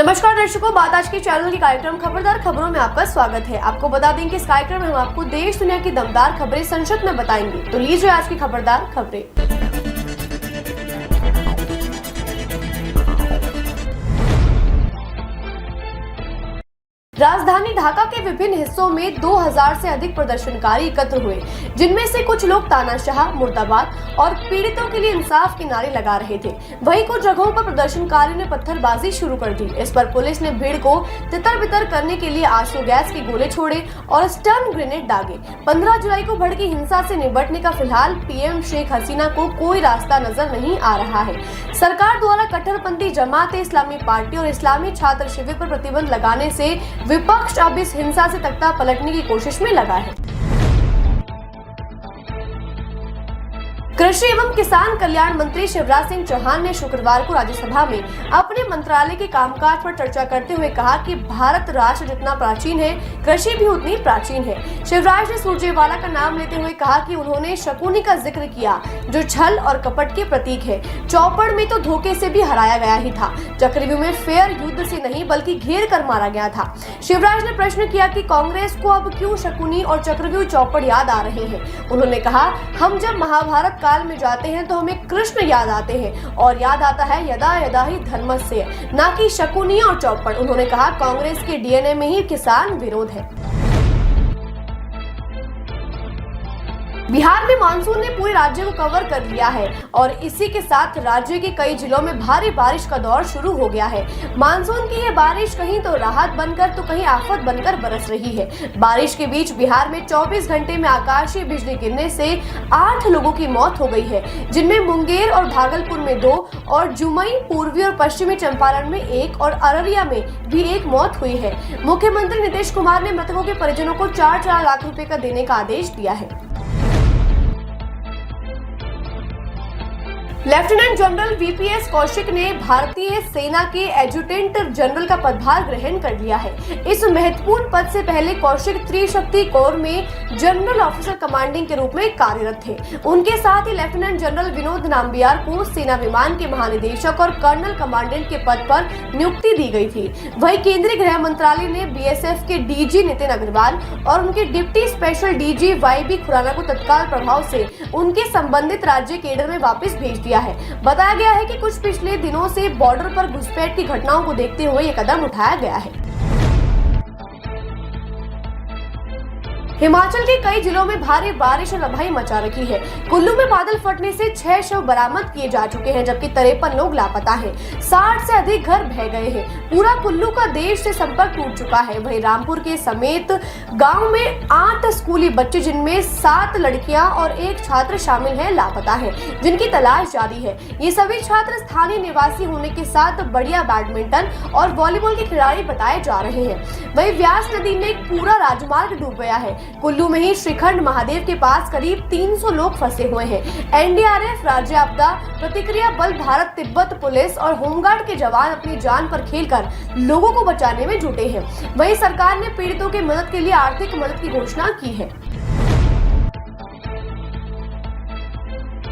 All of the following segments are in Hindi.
नमस्कार दर्शकों, बात आज के चैनल के कार्यक्रम खबरदार खबरों में आपका स्वागत है। आपको बता दें कि इस कार्यक्रम में हम आपको देश दुनिया की दमदार खबरें संक्षिप्त में बताएंगे। तो लीजिए आज की खबरदार खबरें। राजधानी ढाका के विभिन्न हिस्सों में 2000 से अधिक प्रदर्शनकारी एकत्र हुए, जिनमें से कुछ लोग तानाशाह, मुर्दाबाद और पीड़ितों के लिए इंसाफ के नारे लगा रहे थे। वहीं कुछ जगहों पर प्रदर्शनकारियों ने पत्थरबाजी शुरू कर दी। इस पर पुलिस ने भीड़ को तितर-बितर करने के लिए आंसू गैस के गोले छोड़े और स्टन ग्रेनेड दागे। 15 जुलाई को भड़की हिंसा से निपटने का फिलहाल पीएम शेख हसीना को कोई रास्ता नजर नहीं आ रहा है। सरकार द्वारा कट्टरपंथी जमात-ए-इस्लामी पार्टी और इस्लामी छात्र शिविर पर प्रतिबंध लगाने से विपक्ष अब इस हिंसा से तख्ता पलटने की कोशिश में लगा है। कृषि एवं किसान कल्याण मंत्री शिवराज सिंह चौहान ने शुक्रवार को राज्यसभा में अपने मंत्रालय के कामकाज पर चर्चा करते हुए कहा कि भारत राष्ट्र जितना प्राचीन है, कृषि भी उतनी प्राचीन है। शिवराज ने सुरजेवाला का नाम लेते हुए कहा कि उन्होंने शकुनी का जिक्र किया, जो छल और कपट के प्रतीक है। चौपड़ में तो धोखे से भी हराया गया ही था। चक्रव्यूह में फेयर युद्ध से नहीं बल्कि घेर कर मारा गया था। शिवराज ने प्रश्न किया कि कांग्रेस को अब क्यों शकुनी और चक्रव्यूह चौपड़ याद आ रहे हैं। उन्होंने कहा, हम जब महाभारत काल में जाते हैं तो हमें कृष्ण याद आते हैं और याद आता है यदा यदा ही धर्मस्य, ना कि शकुनी और चौपड़। उन्होंने कहा, कांग्रेस के डीएनए में ही किसान विरोध है। बिहार में मानसून ने पूरे राज्य को कवर कर लिया है और इसी के साथ राज्य के कई जिलों में भारी बारिश का दौर शुरू हो गया है। मानसून की ये बारिश कहीं तो राहत बनकर तो कहीं आफत बनकर बरस रही है। बारिश के बीच बिहार में 24 घंटे में आकाशीय बिजली गिरने से 8 लोगों की मौत हो गई है, जिनमें मुंगेर और भागलपुर में 2 और जुमई, पूर्वी और पश्चिमी चंपारण में 1 और अररिया में भी 1 मौत हुई है। मुख्यमंत्री नीतीश कुमार ने मृतकों के परिजनों को 4-4 लाख रुपए का देने का आदेश दिया है। लेफ्टिनेंट जनरल वीपीएस कौशिक ने भारतीय सेना के एडजुटेंट जनरल का पदभार ग्रहण कर लिया है। इस महत्वपूर्ण पद से पहले कौशिक त्रिशक्ति कोर में जनरल ऑफिसर कमांडिंग के रूप में कार्यरत थे। उनके साथ ही लेफ्टिनेंट जनरल विनोद नाम्बियार को सेना विमान के महानिदेशक और कर्नल कमांडेंट के पद पर नियुक्ति दी गई थी। वहीं केंद्रीय गृह मंत्रालय ने बीएसएफ के डीजी नितिन अग्रवाल और उनके deputy special DG YB Khurana को तत्काल प्रभाव से उनके संबंधित राज्य केडर में वापस भेज दिया है। बताया गया है कि कुछ पिछले दिनों से बॉर्डर पर घुसपैठ की घटनाओं को देखते हुए ये कदम उठाया गया है। हिमाचल के कई जिलों में भारी बारिश और तबाही मचा रखी है। कुल्लू में बादल फटने से 6 शव बरामद किए जा चुके हैं, जबकि 53 लोग लापता हैं। 60 से अधिक घर बह गए हैं। पूरा कुल्लू का देश से संपर्क टूट चुका है। वहीं रामपुर के समेत गांव में 8 स्कूली बच्चे, जिनमें 7 लड़कियां और 1 छात्र शामिल है, लापता है, जिनकी तलाश जारी है। ये सभी छात्र स्थानीय निवासी होने के साथ बढ़िया बैडमिंटन और वॉलीबॉल के खिलाड़ी बताए जा रहे हैं। वहीं व्यास नदी में एक पूरा राजमार्ग डूब गया है। कुल्लू में ही श्रीखंड महादेव के पास करीब 300 लोग फंसे हुए हैं। एनडीआरएफ, राज्य आपदा प्रतिक्रिया बल, भारत तिब्बत पुलिस और होमगार्ड के जवान अपनी जान पर खेलकर लोगों को बचाने में जुटे हैं। वहीं सरकार ने पीड़ितों की मदद के लिए आर्थिक मदद की घोषणा की है।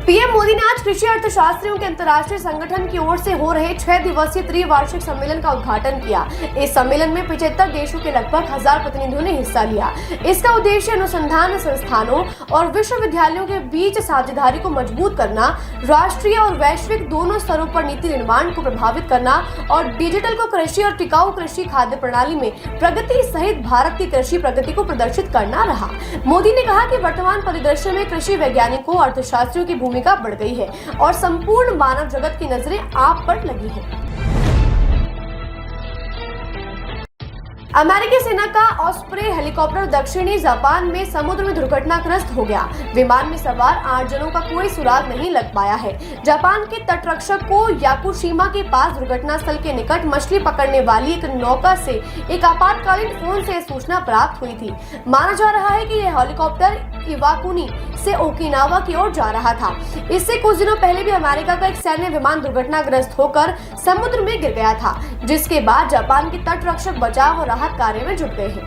पीएम मोदी ने आज कृषि अर्थशास्त्रियों के अंतर्राष्ट्रीय संगठन की ओर से हो रहे 6 दिवसीय त्रिवार्षिक सम्मेलन का उद्घाटन किया। इस सम्मेलन में 75 देशों के लगभग 1000 प्रतिनिधियों ने हिस्सा लिया। इसका उद्देश्य अनुसंधान संस्थानों और विश्वविद्यालयों के बीच साझेदारी को मजबूत करना, राष्ट्रीय और वैश्विक दोनों स्तरों पर नीति निर्माण को प्रभावित करना और डिजिटल को कृषि और टिकाऊ कृषि खाद्य प्रणाली में प्रगति सहित भारत की कृषि प्रगति को प्रदर्शित करना रहा। मोदी ने कहा कि वर्तमान परिदृश्य में कृषि वैज्ञानिकों, अर्थशास्त्रियों की भूमिका बढ़ गई है और संपूर्ण मानव जगत की नजरें आप पर लगी है। अमेरिकी सेना का ऑस्प्रे हेलीकॉप्टर दक्षिणी जापान में समुद्र में दुर्घटनाग्रस्त हो गया। विमान में सवार 8 जनों का कोई सुराग नहीं लग पाया है। जापान के तटरक्षक को याकुशिमा के पास दुर्घटना स्थल के निकट मछली पकड़ने वाली एक नौका से एक आपातकालीन फोन से सूचना प्राप्त हुई थी। माना जा रहा है कि यह हेलीकॉप्टर इवाकुनी से ओकिनावा की ओर जा रहा था। इससे कुछ दिनों पहले भी अमेरिका का एक सैन्य विमान दुर्घटनाग्रस्त होकर समुद्र में गिर गया था, जिसके बाद जापान के तटरक्षक बचाव और राहत कार्य में जुट गए हैं।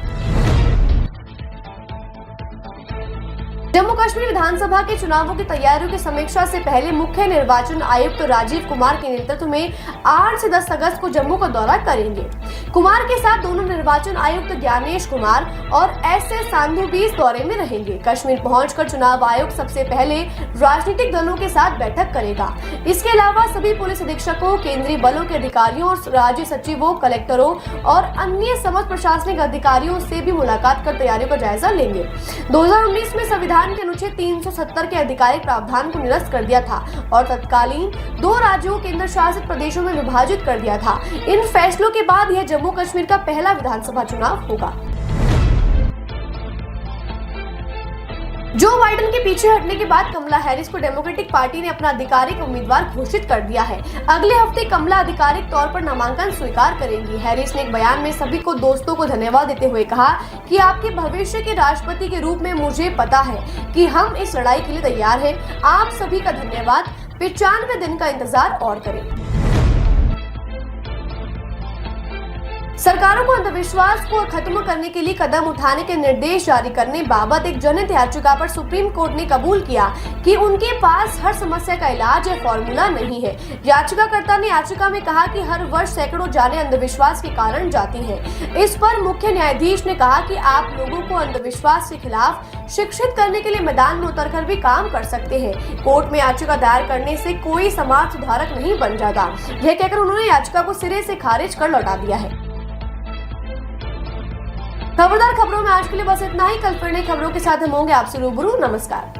जम्मू कश्मीर विधानसभा के चुनावों की तैयारियों की समीक्षा से पहले मुख्य निर्वाचन आयुक्त राजीव कुमार के नेतृत्व में 8 से 10 अगस्त को जम्मू का दौरा करेंगे। कुमार के साथ दोनों निर्वाचन आयुक्त ज्ञानेश कुमार और एस सांधु भी इस दौरे में रहेंगे। कश्मीर पहुंचकर चुनाव आयोग सबसे पहले राजनीतिक दलों के साथ बैठक करेगा। इसके अलावा सभी पुलिस अधीक्षकों, केंद्रीय बलों के अधिकारियों और राज्य सचिवों, कलेक्टरों और अन्य समस्त प्रशासनिक अधिकारियों से भी मुलाकात कर तैयारियों का जायजा लेंगे। 2019 में संविधान के अनुच्छेद 370 के आधिकारिक प्रावधान को निरस्त कर दिया था और तत्कालीन 2 राज्यों केंद्र शासित प्रदेशों में विभाजित कर दिया था। इन फैसलों के बाद यह जम्मू कश्मीर का पहला विधानसभा चुनाव होगा। जो बाइडेन के पीछे हटने के बाद कमला हैरिस को डेमोक्रेटिक पार्टी ने अपना आधिकारिक उम्मीदवार घोषित कर दिया है। अगले हफ्ते कमला आधिकारिक तौर पर नामांकन स्वीकार करेंगी। हैरिस ने एक बयान में सभी को दोस्तों को धन्यवाद देते हुए कहा कि आपके भविष्य के राष्ट्रपति के रूप में मुझे पता है कि हम इस लड़ाई के लिए तैयार हैं। आप सभी का धन्यवाद। 95 दिन का इंतजार और करें। सरकारों को अंधविश्वास को खत्म करने के लिए कदम उठाने के निर्देश जारी करने बाबत एक जनहित याचिका पर सुप्रीम कोर्ट ने कबूल किया कि उनके पास हर समस्या का इलाज या फॉर्मूला नहीं है। याचिकाकर्ता ने याचिका में कहा कि हर वर्ष सैकड़ों जानें अंधविश्वास के कारण जाती हैं। इस पर मुख्य न्यायाधीश ने कहा कि आप लोगों को अंधविश्वास के खिलाफ शिक्षित करने के लिए मैदान में उतरकर भी काम कर सकते हैं। कोर्ट में याचिका दायर करने से कोई समाज सुधारक नहीं बन जाता। यह कहकर उन्होंने याचिका को सिरे से खारिज कर लौटा दिया है। खबरदार खबरों में आज के लिए बस इतना ही। कल फिर नई खबरों के साथ हम होंगे आपसे रूबरू। नमस्कार।